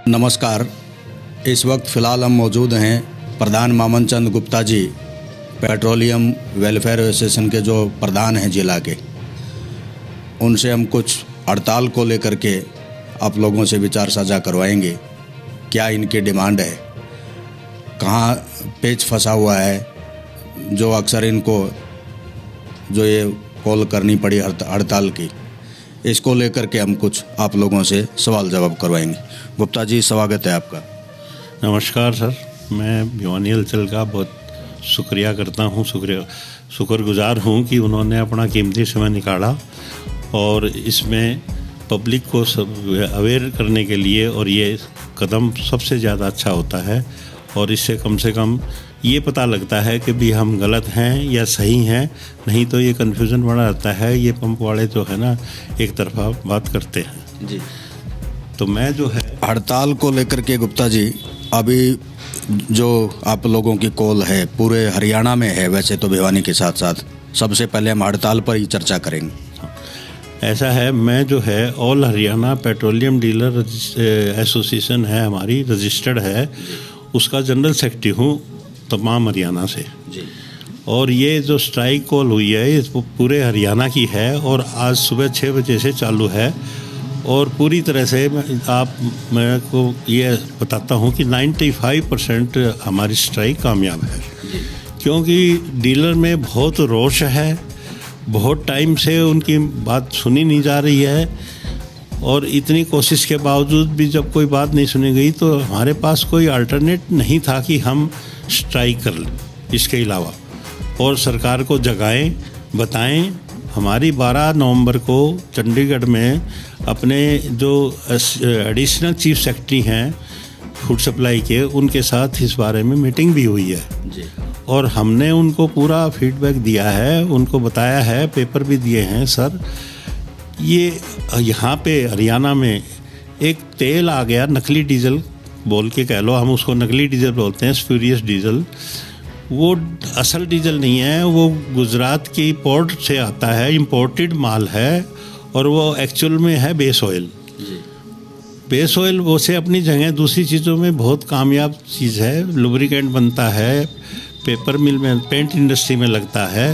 नमस्कार। इस वक्त फ़िलहाल हम मौजूद हैं प्रधान मामन Chand Gupta ji, petroleum welfare association के जो प्रधान हैं जिला के। उनसे हम कुछ हड़ताल को लेकर के आप लोगों से विचार साझा करवाएंगे। क्या इनकी डिमांड है, कहाँ पेच फंसा हुआ है, जो अक्सर इनको जो ये कॉल करनी पड़ी हड़ताल की, इसको लेकर के हम कुछ आप लोगों से सवाल जवाब करवाएंगे। गुप्ता जी, स्वागत है आपका। नमस्कार सर, मैं भिवानी हलचल का बहुत शुक्रिया करता हूँ, शुक्रगुजार हूँ कि उन्होंने अपना कीमती समय निकाला और इसमें पब्लिक को सब अवेयर करने के लिए, और ये कदम सबसे ज़्यादा अच्छा होता है। और इससे कम से कम ये पता लगता है कि भी हम गलत हैं या सही हैं, नहीं तो ये कन्फ्यूज़न बना रहता है। ये पंप वाले जो है ना, एक तरफा बात करते हैं जी। तो मैं जो है हड़ताल को लेकर के गुप्ता जी, अभी जो आप लोगों की कॉल है पूरे हरियाणा में है, वैसे तो भिवानी के साथ साथ। सबसे पहले हम हड़ताल पर ही चर्चा करेंगे। ऐसा है, मैं जो है all Haryana petroleum dealer association है हमारी, रजिस्टर्ड है, उसका जनरल सेक्रेटरी हूँ तमाम हरियाणा से जी। और ये जो स्ट्राइक कॉल हुई है ये पूरे हरियाणा की है और आज सुबह 6 बजे से चालू है। और पूरी तरह से मैं को ये बताता हूँ कि 95% हमारी स्ट्राइक कामयाब है, क्योंकि डीलर में बहुत रोष है। बहुत टाइम से उनकी बात सुनी नहीं जा रही है और इतनी कोशिश के बावजूद भी जब कोई बात नहीं सुनी गई तो हमारे पास कोई अल्टरनेट नहीं था कि हम स्ट्राइक कर लें इसके अलावा, और सरकार को जगाएं, बताएं। हमारी 12 नवंबर को चंडीगढ़ में अपने जो एडिशनल चीफ सेक्रेटरी हैं फूड सप्लाई के, उनके साथ इस बारे में मीटिंग भी हुई है जी। और हमने उनको पूरा फीडबैक दिया है, उनको बताया है, पेपर भी दिए हैं। सर, ये यहाँ पे हरियाणा में एक तेल आ गया, नकली डीजल बोल के कह लो, हम उसको नकली डीजल बोलते हैं, स्पूरियस डीजल। वो असल डीजल नहीं है, वो गुजरात की पोर्ट से आता है, इंपोर्टेड माल है, और वो एक्चुअल में है बेस ऑयल। बेस ऑयल वो से अपनी जगह दूसरी चीज़ों में बहुत कामयाब चीज़ है। लुब्रिकेंट बनता है, पेपर मिल में, पेंट इंडस्ट्री में लगता है,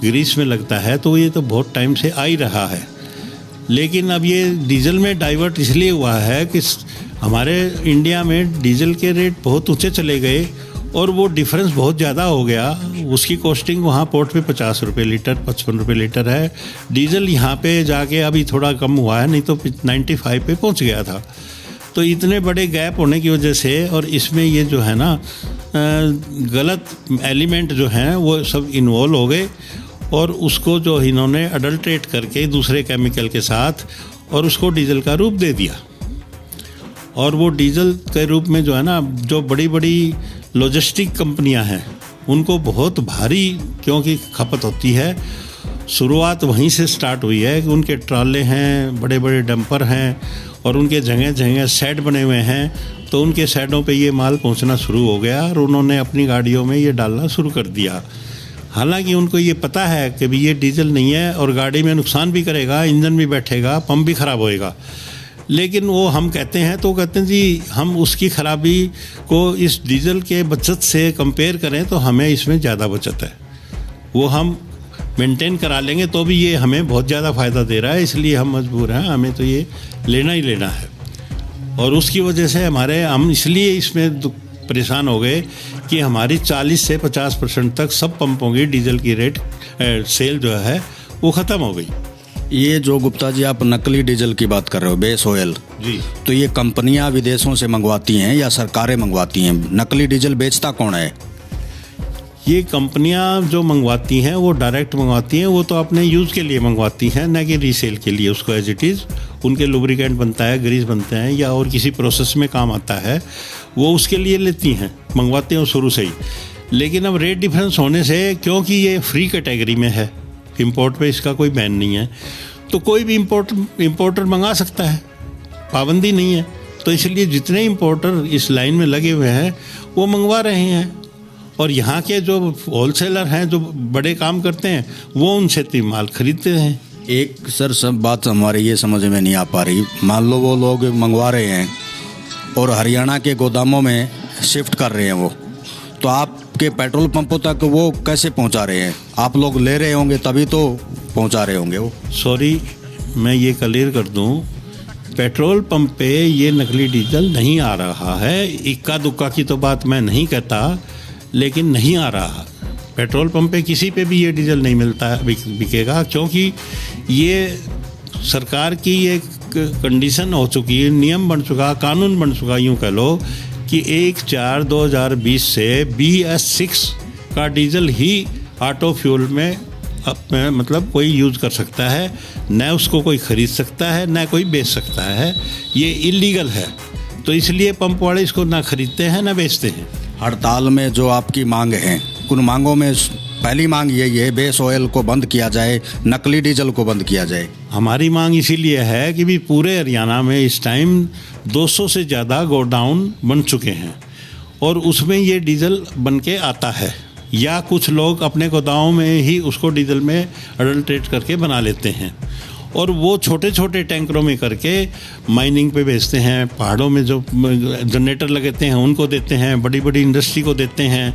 ग्रीस में लगता है, तो ये तो बहुत टाइम से आ ही रहा है। लेकिन अब ये डीजल में डाइवर्ट इसलिए हुआ है कि हमारे इंडिया में डीजल के रेट बहुत ऊंचे चले गए और वो डिफरेंस बहुत ज़्यादा हो गया। उसकी कॉस्टिंग वहाँ पोर्ट पे 50 रुपये लीटर, 55 रुपये लीटर है। डीजल यहाँ पे जाके अभी थोड़ा कम हुआ है, नहीं तो 95 पे पहुँच गया था। तो इतने बड़े गैप होने की वजह से, और इसमें ये जो है ना गलत एलिमेंट जो हैं वो सब इन्वॉल्व हो गए और उसको जो इन्होंने अडल्ट्रेट करके दूसरे केमिकल के साथ और उसको डीजल का रूप दे दिया। और वो डीजल के रूप में जो है ना, जो बड़ी बड़ी लॉजिस्टिक कंपनियां हैं उनको बहुत भारी क्योंकि खपत होती है। शुरुआत वहीं से स्टार्ट हुई है कि उनके ट्राले हैं, बड़े बड़े डंपर हैं और उनके जगह जगह शेड बने हुए हैं, तो उनके शेडों पे ये माल पहुंचना शुरू हो गया और उन्होंने अपनी गाड़ियों में ये डालना शुरू कर दिया। हालांकि उनको ये पता है कि भी ये डीजल नहीं है और गाड़ी में नुकसान भी करेगा, इंजन भी बैठेगा, पंप भी ख़राब होएगा। लेकिन वो हम कहते हैं तो कहते हैं जी, हम उसकी ख़राबी को इस डीजल के बचत से कंपेयर करें तो हमें इसमें ज़्यादा बचत है। वो हम मेंटेन करा लेंगे तो भी ये हमें बहुत ज़्यादा फ़ायदा दे रहा है, इसलिए हम मजबूर हैं, हमें तो ये लेना ही लेना है। और उसकी वजह से हम इसलिए इसमें परेशान हो गए कि हमारी 40 से 50% तक सब पंपों की डीजल की रेट सेल जो है वो ख़त्म हो गई। ये जो गुप्ता जी आप नकली डीजल की बात कर रहे हो, बेस ऑयल जी, तो ये कंपनियां विदेशों से मंगवाती हैं या सरकारें मंगवाती हैं? नकली डीजल बेचता कौन है? ये कंपनियां जो मंगवाती हैं वो डायरेक्ट मंगवाती हैं, वो तो अपने यूज़ के लिए मंगवाती हैं, न कि रीसेल के लिए। उसको एज इट इज़ उनके लुब्रिकेंट बनता है, ग्रीस बनते हैं या और किसी प्रोसेस में काम आता है, वो उसके लिए लेती हैं, मंगवाते हैं शुरू से ही। लेकिन अब रेट डिफरेंस होने से, क्योंकि ये फ्री कैटेगरी में है, इंपोर्ट पे इसका कोई बैन नहीं है, तो कोई भी इंपोर्टर मंगा सकता है, पाबंदी नहीं है। तो इसलिए जितने इंपोर्टर इस लाइन में लगे हुए हैं वो मंगवा रहे हैं, और यहाँ के जो होलसेलर हैं जो बड़े काम करते हैं वो उनसे माल खरीदते हैं। एक सर सब बात हमारे ये समझ में नहीं आ पा रही, मान लो वो लोग मंगवा रहे हैं और हरियाणा के गोदामों में शिफ्ट कर रहे हैं वो, तो आपके पेट्रोल पंपों तक वो कैसे पहुंचा रहे हैं? आप लोग ले रहे होंगे तभी तो पहुंचा रहे होंगे वो। सॉरी, मैं ये क्लियर कर दूं, पेट्रोल पंप पे ये नकली डीजल नहीं आ रहा है। इक्का दुक्का की तो बात मैं नहीं कहता, लेकिन नहीं आ रहा। पेट्रोल पंप पे किसी पे भी ये डीजल नहीं मिलता है, बिकेगा, क्योंकि ये सरकार की एक कंडीशन हो चुकी है, नियम बन चुका, कानून बन चुका, यूँ कह लो कि 1/4/2020 से BS6 का डीजल ही ऑटो फ्यूल में मतलब कोई यूज़ कर सकता है, न उसको कोई ख़रीद सकता है, न कोई बेच सकता है। ये इलीगल है, तो इसलिए पंप वाले इसको ना खरीदते हैं ना बेचते हैं। हड़ताल में जो आपकी मांग है, उन मांगों में पहली मांग यही है बेस ऑयल को बंद किया जाए, नकली डीजल को बंद किया जाए। हमारी मांग इसीलिए है कि भी पूरे हरियाणा में इस टाइम 200 से ज़्यादा गोडाउन बन चुके हैं और उसमें ये डीजल बन के आता है, या कुछ लोग अपने गोदामों में ही उसको डीजल में अडल्ट्रेट करके बना लेते हैं और वो छोटे छोटे टैंकरों में करके माइनिंग पे बेचते हैं, पहाड़ों में जो जनरेटर लगाते हैं उनको देते हैं, बड़ी बड़ी इंडस्ट्री को देते हैं।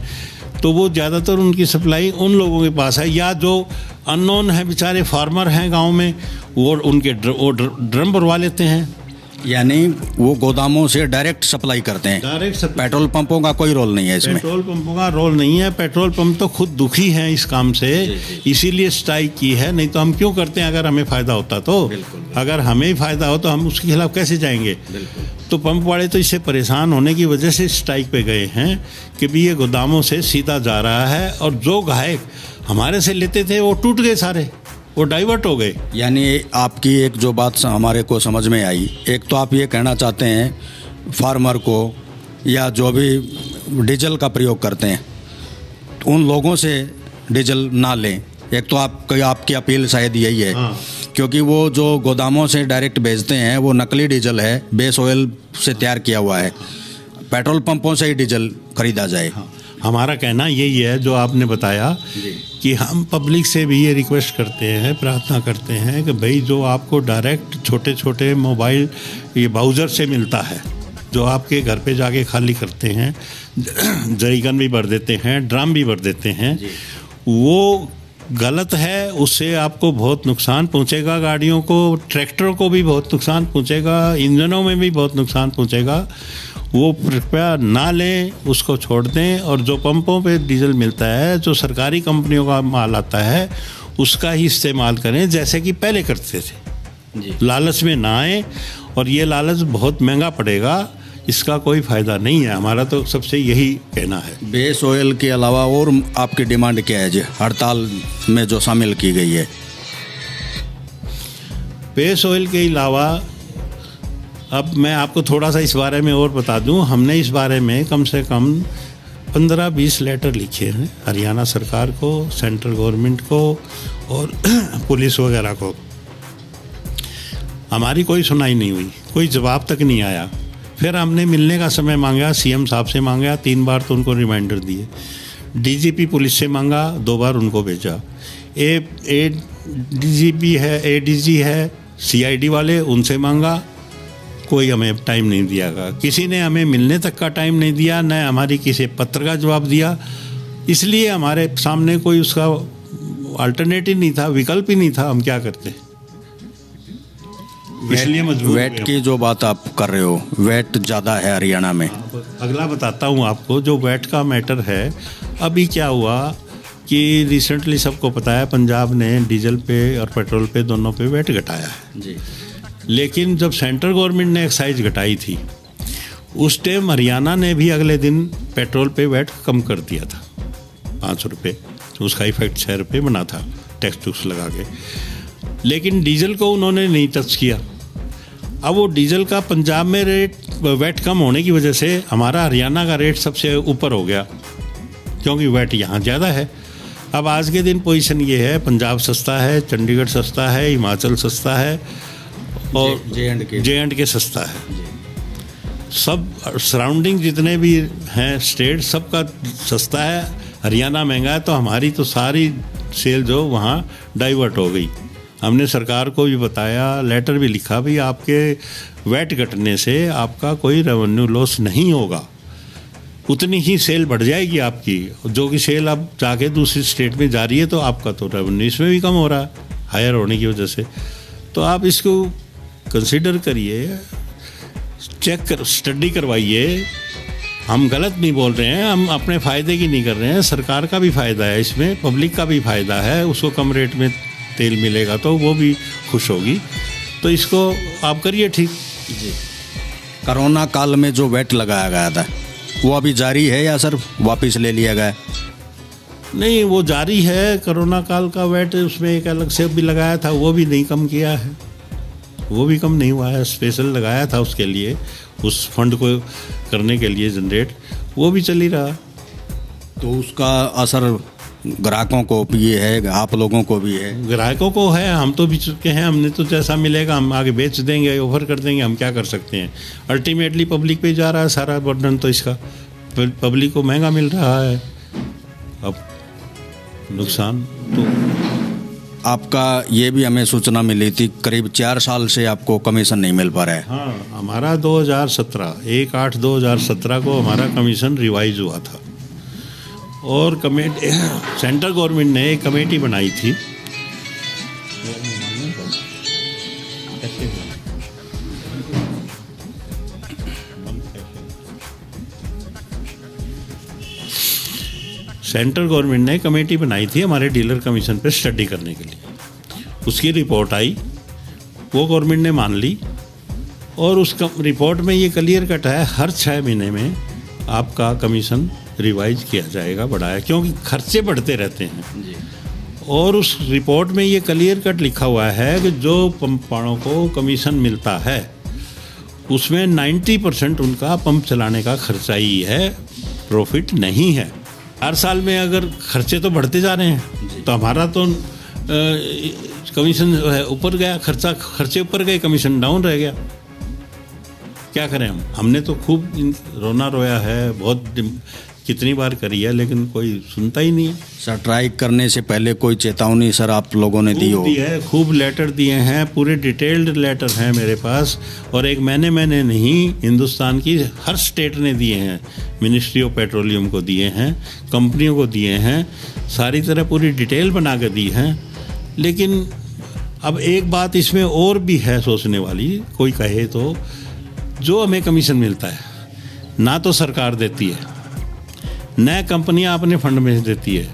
तो वो ज़्यादातर उनकी सप्लाई उन लोगों के पास है, या जो अननोन है बेचारे फार्मर हैं गांव में, वो उनके ड्रम भरवा लेते हैं। यानी वो गोदामों से डायरेक्ट सप्लाई करते हैं, डायरेक्ट सप्लाई। पेट्रोल पंपों का कोई रोल नहीं है इसमें। पेट्रोल पंपों का रोल नहीं है, पेट्रोल पंप तो खुद दुखी हैं इस काम से, इसीलिए स्ट्राइक की है। नहीं तो हम क्यों करते हैं अगर हमें फ़ायदा होता तो? अगर हमें ही फ़ायदा हो तो हम उसके खिलाफ कैसे जाएंगे? तो पंप वाले तो इससे परेशान होने की वजह से स्ट्राइक पे गए हैं कि भी ये गोदामों से सीधा जा रहा है और जो गाहक हमारे से लेते थे वो टूट गए सारे, वो डाइवर्ट हो गए। यानी आपकी एक जो बात हमारे को समझ में आई, एक तो आप ये कहना चाहते हैं फार्मर को या जो भी डीजल का प्रयोग करते हैं उन लोगों से डीजल ना लें। एक तो आपकी अपील शायद यही है। हाँ। क्योंकि वो जो गोदामों से डायरेक्ट बेचते हैं वो नकली डीजल है, बेस ऑयल से तैयार किया हुआ है। पेट्रोल पंपों से ही डीजल खरीदा जाए। हाँ। हमारा कहना यही है जो आपने बताया कि हम पब्लिक से भी ये रिक्वेस्ट करते हैं, प्रार्थना करते हैं कि भाई जो आपको डायरेक्ट छोटे छोटे मोबाइल ये बाउज़र से मिलता है, जो आपके घर पे जाके खाली करते हैं, जरीगन भी भर देते हैं, ड्रम भी भर देते हैं, वो गलत है। उससे आपको बहुत नुकसान पहुंचेगा, गाड़ियों को, ट्रैक्टरों को भी बहुत नुकसान पहुंचेगा, इंजनों में भी बहुत नुकसान पहुंचेगा। वो कृपया ना लें, उसको छोड़ दें और जो पंपों पे डीजल मिलता है, जो सरकारी कंपनियों का माल आता है, उसका ही इस्तेमाल करें जैसे कि पहले करते थे जी। लालच में ना आए, और ये लालच बहुत महंगा पड़ेगा, इसका कोई फ़ायदा नहीं है। हमारा तो सबसे यही कहना है। बेस ऑयल के अलावा और आपकी डिमांड क्या है जी हड़ताल में जो शामिल की गई है? बेस ऑयल के अलावा अब मैं आपको थोड़ा सा इस बारे में और बता दूं, हमने इस बारे में कम से कम 15-20 लेटर लिखे हैं हरियाणा सरकार को, सेंट्रल गवर्नमेंट को और पुलिस वगैरह को। हमारी कोई सुनाई नहीं हुई, कोई जवाब तक नहीं आया। फिर हमने मिलने का समय मांगा, सीएम साहब से मांगा, 3 बार तो उनको रिमाइंडर दिए, डीजीपी पुलिस से मांगा, 2 बार उनको भेजा, डीजीपी है, एडीजी है, सीआईडी वाले, उनसे मांगा, कोई हमें टाइम नहीं दिया। किसी ने हमें मिलने तक का टाइम नहीं दिया, न हमारी किसी पत्र का जवाब दिया। इसलिए हमारे सामने कोई उसका अल्टरनेटिव नहीं था, विकल्प ही नहीं था, हम क्या करते, इसलिए मजबूर। वैट की जो बात आप कर रहे हो, वैट ज़्यादा है हरियाणा में। अगला बताता हूँ आपको, जो वैट का मैटर है। अभी क्या हुआ कि रिसेंटली सबको पता है पंजाब ने डीजल पे और पेट्रोल पे दोनों पे वैट घटाया है जी। लेकिन जब सेंट्रल गवर्नमेंट ने एक्साइज घटाई थी, उस टाइम हरियाणा ने भी अगले दिन पेट्रोल पे वैट कम कर दिया था 5 रुपये, उसका इफेक्ट 6 रुपये बना था टैक्स लगा के। लेकिन डीजल को उन्होंने नहीं टच किया। अब वो डीजल का पंजाब में रेट वैट कम होने की वजह से हमारा हरियाणा का रेट सबसे ऊपर हो गया, क्योंकि वैट यहाँ ज़्यादा है। अब आज के दिन पोजीशन ये है, पंजाब सस्ता है, चंडीगढ़ सस्ता है, हिमाचल सस्ता है और जे एंड के सस्ता है। सब सराउंडिंग जितने भी हैं स्टेट, सबका सस्ता है। हरियाणा महंगा है, तो हमारी तो सारी सेल जो वहाँ डाइवर्ट हो गई हमने सरकार को भी बताया, लेटर भी लिखा, भी आपके वैट कटने से आपका कोई रेवेन्यू लॉस नहीं होगा, उतनी ही सेल बढ़ जाएगी आपकी, जो कि सेल अब जाके दूसरी स्टेट में जा रही है, तो आपका तो रेवेन्यू इसमें भी कम हो रहा है हायर होने की वजह से। तो आप इसको कंसिडर करिए, चेक कर, स्टडी करवाइए। हम गलत नहीं बोल रहे हैं, हम अपने फ़ायदे की नहीं कर रहे हैं, सरकार का भी फ़ायदा है इसमें, पब्लिक का भी फ़ायदा है, उसको कम रेट में तेल मिलेगा तो वो भी खुश होगी। तो इसको आप करिए ठीक। जी, कोरोना काल में जो वैट लगाया गया था वो अभी जारी है या सर वापस ले लिया गया? नहीं, वो जारी है। कोरोना काल का वैट उसमें एक अलग से भी लगाया था, वो भी नहीं कम किया है, वो भी कम नहीं हुआ है। स्पेशल लगाया था उसके लिए, उस फंड को करने के लिए जनरेट, वो भी चल ही रहा। तो उसका असर ग्राहकों को भी है, आप लोगों को भी है? ग्राहकों को है, हम तो भी चुके हैं, हमने तो जैसा मिलेगा हम आगे बेच देंगे, ऑफर कर देंगे, हम क्या कर सकते हैं। अल्टीमेटली पब्लिक पे जा रहा है सारा बर्डन, तो इसका पब्लिक को महंगा मिल रहा है। अब नुकसान तो आपका ये भी हमें सूचना मिली थी, करीब 4 साल से आपको कमीशन नहीं मिल पा रहा है। हाँ, हमारा 2017 1/8/2017 को हमारा कमीशन रिवाइज हुआ था, और कमेटी सेंट्रल गवर्नमेंट ने एक कमेटी बनाई थी। सेंट्रल गवर्नमेंट ने कमेटी बनाई थी हमारे डीलर कमीशन पे स्टडी करने के लिए। उसकी रिपोर्ट आई, वो गवर्नमेंट ने मान ली, और उस रिपोर्ट में ये क्लियर कट है, हर 6 महीने में आपका कमीशन रिवाइज किया जाएगा, बढ़ाया, क्योंकि खर्चे बढ़ते रहते हैं जी। और उस रिपोर्ट में ये क्लियर कट लिखा हुआ है कि जो पंप वालों को कमीशन मिलता है उसमें 90% उनका पंप चलाने का खर्चा ही है, प्रॉफिट नहीं है। हर साल में अगर खर्चे तो बढ़ते जा रहे हैं तो हमारा तो कमीशन जो है ऊपर गया, खर्चे ऊपर गए, कमीशन डाउन रह गया। क्या करें हम? हमने तो खूब रोना रोया है, बहुत कितनी बार करी है, लेकिन कोई सुनता ही नहीं है। स्ट्राइक करने से पहले कोई चेतावनी सर आप लोगों ने दी हो? दी है, खूब लेटर दिए हैं, पूरे डिटेल्ड लेटर हैं मेरे पास, और एक मैंने नहीं, हिंदुस्तान की हर स्टेट ने दिए हैं, मिनिस्ट्री ऑफ पेट्रोलियम को दिए हैं, कंपनियों को दिए हैं, सारी तरह पूरी डिटेल बना के दी हैं। लेकिन अब एक बात इसमें और भी है सोचने वाली, कोई कहे तो, जो हमें कमीशन मिलता है ना तो सरकार देती है, न कंपनियां अपने फंड में देती है,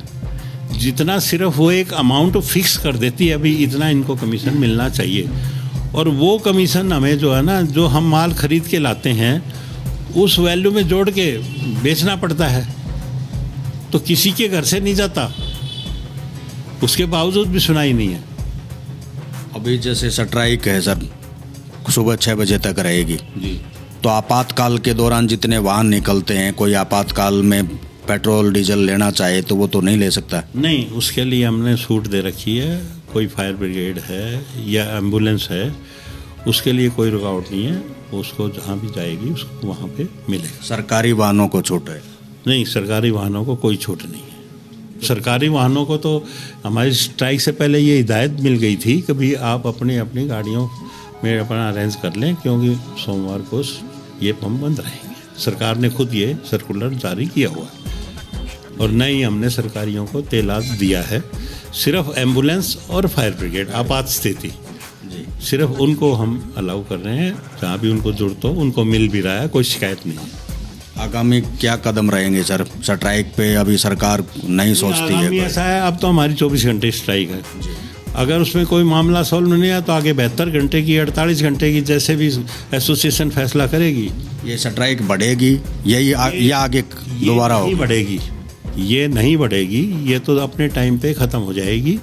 जितना सिर्फ वो एक अमाउंट फिक्स कर देती है, अभी इतना इनको कमीशन मिलना चाहिए, और वो कमीशन हमें जो है ना, जो हम माल खरीद के लाते हैं उस वैल्यू में जोड़ के बेचना पड़ता है, तो किसी के घर से नहीं जाता, उसके बावजूद भी सुनाई नहीं है। अभी जैसे स्ट्राइक है सर, सुबह 6 बजे तक रहेगी जी, तो आपातकाल के दौरान जितने वाहन निकलते हैं, कोई आपातकाल में पेट्रोल डीजल लेना चाहे तो वो तो नहीं ले सकता? नहीं, उसके लिए हमने छूट दे रखी है, कोई फायर ब्रिगेड है या एम्बुलेंस है, उसके लिए कोई रुकावट नहीं है, उसको जहाँ भी जाएगी उसको वहाँ पे मिलेगा। सरकारी वाहनों को छूट है? नहीं, सरकारी वाहनों को कोई छूट नहीं है। सरकारी वाहनों को तो हमारी स्ट्राइक से पहले ये हिदायत मिल गई थी कि भाई आप अपनी गाड़ियों में अपना अरेंज कर लें, क्योंकि सोमवार को ये पंप बंद रहेंगे। सरकार ने खुद ये सर्कुलर जारी किया हुआ है, और न ही हमने सरकारियों को तेलात दिया है, सिर्फ एम्बुलेंस और फायर ब्रिगेड आपात स्थिति जी, सिर्फ उनको हम अलाउ कर रहे हैं, जहाँ भी उनको जरूरत हो उनको मिल भी रहा है, कोई शिकायत नहीं है। आगामी क्या कदम रहेंगे सर? स्ट्राइक पे अभी सरकार नहीं सोचती है? ऐसा है, अब तो हमारी 24 घंटे स्ट्राइक है, अगर उसमें कोई मामला सॉल्व नहीं है तो आगे 72 घंटे की, 48 घंटे की, जैसे भी एसोसिएशन फैसला करेगी। ये स्ट्राइक बढ़ेगी यही आगे दोबारा होगी? बढ़ेगी, ये नहीं बढ़ेगी, ये तो अपने टाइम पे ख़त्म हो जाएगी।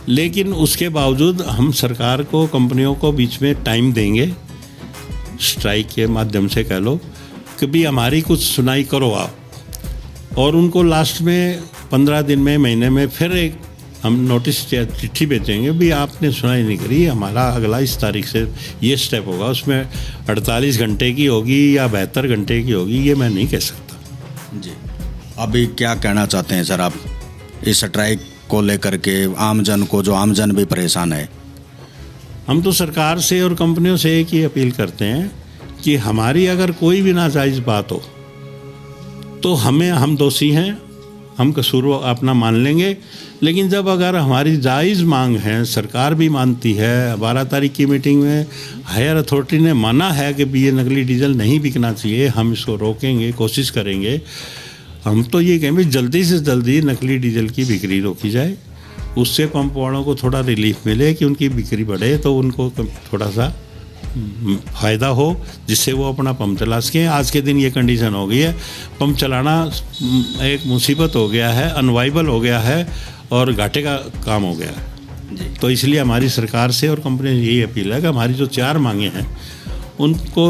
लेकिन उसके बावजूद हम सरकार को, कंपनियों को बीच में टाइम देंगे, स्ट्राइक के माध्यम से कह लो कि भी हमारी कुछ सुनाई करो आप, और उनको लास्ट में 15 दिन में, महीने में फिर एक हम नोटिस चिट्ठी भेजेंगे, भी आपने सुनाई नहीं करी, हमारा अगला इस तारीख से ये स्टेप होगा, उसमें 48 घंटे की होगी या 72 घंटे की होगी, ये मैं नहीं कह सकता जी। अभी क्या कहना चाहते हैं सर आप इस स्ट्राइक को लेकर के आमजन को, जो आमजन भी परेशान है? हम तो सरकार से और कंपनियों से एक ही अपील करते हैं कि हमारी अगर कोई भी नाजायज़ बात हो तो हम दोषी हैं, हम कसूर अपना मान लेंगे, लेकिन जब अगर हमारी जायज़ मांग है, सरकार भी मानती है, 12 तारीख की मीटिंग में हायर अथॉरिटी ने माना है कि भी ये नकली डीजल नहीं बिकना चाहिए, हम इसको रोकेंगे, कोशिश करेंगे। हम तो ये कहें भी जल्दी से जल्दी नकली डीजल की बिक्री रोकी जाए, उससे पंप वालों को थोड़ा रिलीफ मिले कि उनकी बिक्री बढ़े, तो उनको थोड़ा सा फ़ायदा हो, जिससे वो अपना पंप चला सकें। आज के दिन ये कंडीशन हो गई है, पंप चलाना एक मुसीबत हो गया है, अनवाइबल हो गया है और घाटे का काम हो गया है। तो इसलिए हमारी सरकार से और कंपनी से यही अपील है कि हमारी जो 4 मांगे हैं उनको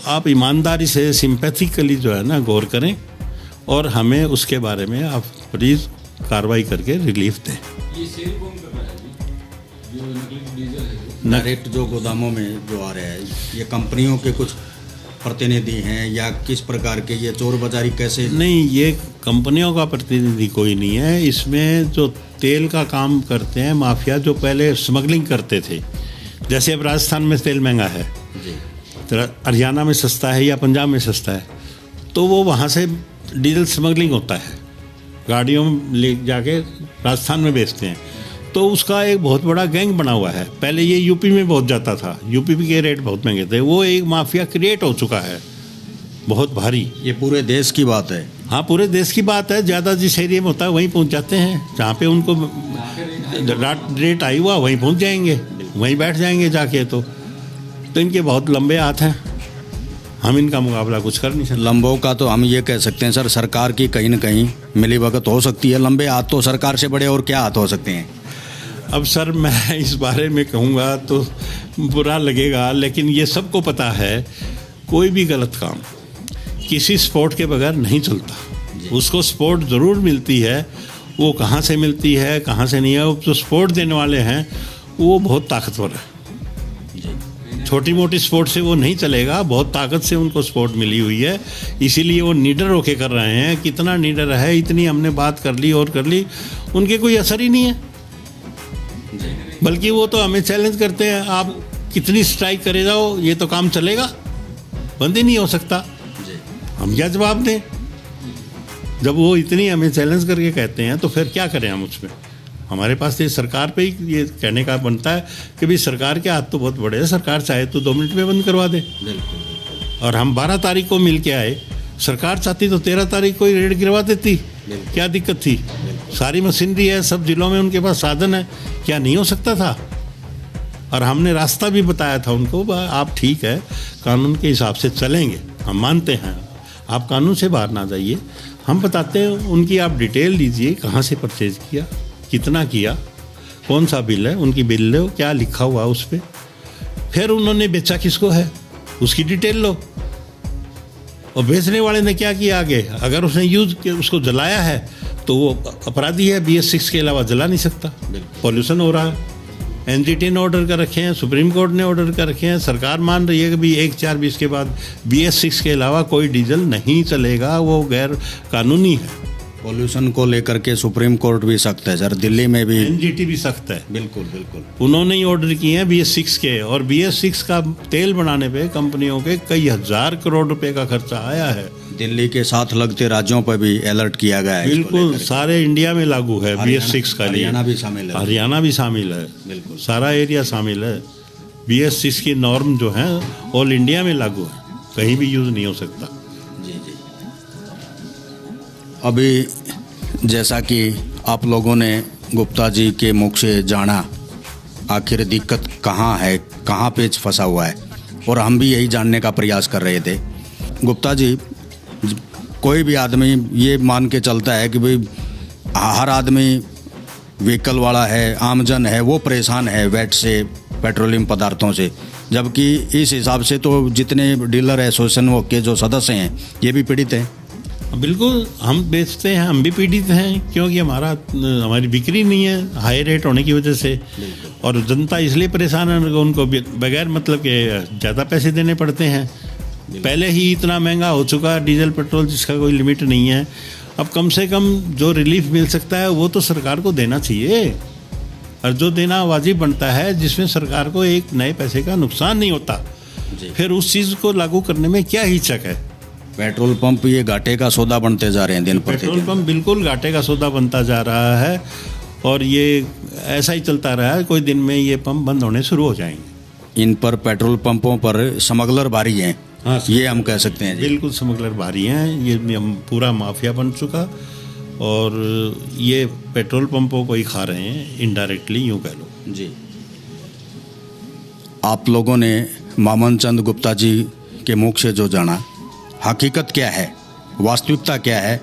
आप ईमानदारी से सिंपैथिकली जो है ना गौर करें और हमें उसके बारे में आप प्लीज़ कार्रवाई करके रिलीफ दें। ये सेल कौन कर रहा है जी? जो नकली डीजल है डायरेक्ट जो गोदामों में जो आ रहा है, ये कंपनियों के कुछ प्रतिनिधि हैं या किस प्रकार के, ये चोर बाजारी कैसे? नहीं, ये कंपनियों का प्रतिनिधि कोई नहीं है। इसमें जो तेल का काम करते हैं माफिया, जो पहले स्मगलिंग करते थे, जैसे अब राजस्थान में तेल महंगा है जी, तो हरियाणा में सस्ता है या पंजाब में सस्ता है, तो वो वहाँ से डीजल स्मगलिंग होता है, गाड़ियों में ले जाके राजस्थान में बेचते हैं। तो उसका एक बहुत बड़ा गैंग बना हुआ है। पहले ये यूपी में बहुत जाता था, यूपी के रेट बहुत महंगे थे, वो एक माफिया क्रिएट हो चुका है बहुत भारी। ये पूरे देश की बात है। हाँ, पूरे देश की बात है। ज़्यादा जिस एरिया में होता है वहीं पहुंच जाते हैं, जहाँ पे उनको रेट आई हुआ वहीं पहुंच जाएंगे, वहीं बैठ जाएंगे जाके। तो इनके बहुत लंबे हाथ हैं, हम इनका मुकाबला कुछ कर नहीं सकते। लंबों का तो हम ये कह सकते हैं सर, सरकार की कहीं न कहीं मिलीभगत हो सकती है। लंबे हाथ तो सरकार से बड़े और क्या हाथ हो सकते हैं? अब सर मैं इस बारे में कहूँगा तो बुरा लगेगा, लेकिन ये सबको पता है कोई भी गलत काम किसी सपोर्ट के बगैर नहीं चलता। उसको सपोर्ट ज़रूर मिलती है, वो कहाँ से मिलती है कहाँ से नहीं है। वो जो सपोर्ट देने वाले हैं वो बहुत ताकतवर है, छोटी मोटी सपोर्ट से वो नहीं चलेगा, बहुत ताकत से उनको सपोर्ट मिली हुई है। इसीलिए वो निडर होके कर रहे हैं। कितना निडर है, इतनी हमने बात कर ली और कर ली, उनके कोई असर ही नहीं है। बल्कि वो तो हमें चैलेंज करते हैं, आप कितनी स्ट्राइक करे जाओ, ये तो काम चलेगा, बंद ही नहीं हो सकता। हम क्या जवाब दें? जब वो इतनी हमें चैलेंज करके कहते हैं तो फिर क्या करें हम उसमें? हमारे पास ये सरकार पे ही ये कहने का बनता है कि भाई सरकार के हाथ तो बहुत बड़े हैं, सरकार चाहे तो 2 मिनट में बंद करवा दे। और हम 12 तारीख को मिल के आए, सरकार चाहती तो 13 तारीख को ही रेड गिरवा देती, क्या दिक्कत थी? सारी मशीनरी है, सब जिलों में उनके पास साधन है, क्या नहीं हो सकता था? और हमने रास्ता भी बताया था उनको, आप ठीक है कानून के हिसाब से चलेंगे, हम मानते हैं, आप कानून से बाहर ना जाइए। हम बताते हैं उनकी, आप डिटेल दीजिए, कहाँ से परचेज किया, कितना किया, कौन सा बिल है, उनकी बिल लो, क्या लिखा हुआ उस पर, फिर उन्होंने बेचा किसको है उसकी डिटेल लो, और बेचने वाले ने क्या किया आगे। अगर उसने यूज उसको जलाया है तो वो अपराधी है, BS6 के अलावा जला नहीं सकता, पॉल्यूशन हो रहा है। NGT ने ऑर्डर कर रखे हैं, सुप्रीम कोर्ट ने ऑर्डर कर रखे हैं, सरकार मान रही है कि भी 1/4/20 के बाद BS6 के अलावा कोई डीजल नहीं चलेगा, वो गैर कानूनी है। पॉल्यूशन को लेकर के सुप्रीम कोर्ट भी सख्त है सर, दिल्ली में भी NGT भी सख्त है। बिल्कुल बिल्कुल, उन्होंने ही ऑर्डर किए हैं BS6 के, और BS6 का तेल बनाने पे कंपनियों के कई हजार करोड़ रुपए का खर्चा आया है। दिल्ली के साथ लगते राज्यों पर भी अलर्ट किया गया है। बिल्कुल, सारे इंडिया में लागू है BS6 का। हरियाणा भी शामिल है। हरियाणा भी शामिल है, बिल्कुल, सारा एरिया शामिल है। BS6 की नॉर्म जो है ऑल इंडिया में लागू है, कहीं भी यूज़ नहीं हो सकता। जी जी। अभी जैसा कि आप लोगों ने गुप्ता जी के मुख से जाना, आखिर दिक्कत कहाँ है, कहाँ पेच फंसा हुआ है, और हम भी यही जानने का प्रयास कर रहे थे। गुप्ता जी, कोई भी आदमी ये मान के चलता है कि भाई हर आदमी व्हीकल वाला है, आमजन है, वो परेशान है वैट से, पेट्रोलियम पदार्थों से, जबकि इस हिसाब से तो जितने डीलर एसोसिएशन के जो सदस्य हैं ये भी पीड़ित हैं। बिल्कुल, हम बेचते हैं, हम भी पीड़ित हैं, क्योंकि हमारी बिक्री नहीं है हाई रेट होने की वजह से, और जनता इसलिए परेशान है, उनको बगैर मतलब के ज़्यादा पैसे देने पड़ते हैं। पहले ही इतना महंगा हो चुका है डीजल पेट्रोल, जिसका कोई लिमिट नहीं है। अब कम से कम जो रिलीफ मिल सकता है वो तो सरकार को देना चाहिए। और जो देना वाजिब बनता है, जिसमें सरकार को एक नए पैसे का नुकसान नहीं होता, फिर उस चीज़ को लागू करने में क्या हिचक है। पेट्रोल पंप ये घाटे का सौदा बनते जा रहे हैं दिन पेट्रोल प्रतिदिन। पंप बिल्कुल घाटे का सौदा बनता जा रहा है और ये ऐसा ही चलता रहा है, कोई दिन में ये पंप बंद होने शुरू हो जाएंगे। इन पर पेट्रोल पंपों पर स्मगलर भारी हैं, हाँ, ये हम कह सकते हैं जी। बिल्कुल स्मगलर भारी हैं, ये पूरा माफिया बन चुका और ये पेट्रोल पंपों को ही खा रहे हैं इनडायरेक्टली, यूँ कह लो जी। आप लोगों ने मामन चंद गुप्ता जी के मुख से जो जाना, हकीकत क्या है, वास्तविकता क्या है,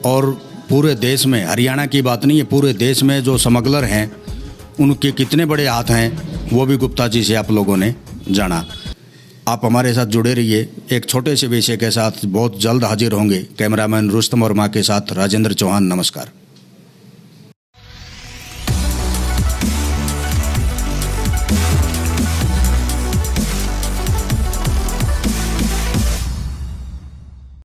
और पूरे देश में, हरियाणा की बात नहीं है, पूरे देश में जो स्मगलर हैं उनके कितने बड़े हाथ हैं, वो भी गुप्ता जी से आप लोगों ने जाना। आप हमारे साथ जुड़े रहिए। एक छोटे से विषय के साथ बहुत जल्द हाजिर होंगे। कैमरामैन रुस्तम वर्मा के साथ राजेंद्र चौहान, नमस्कार।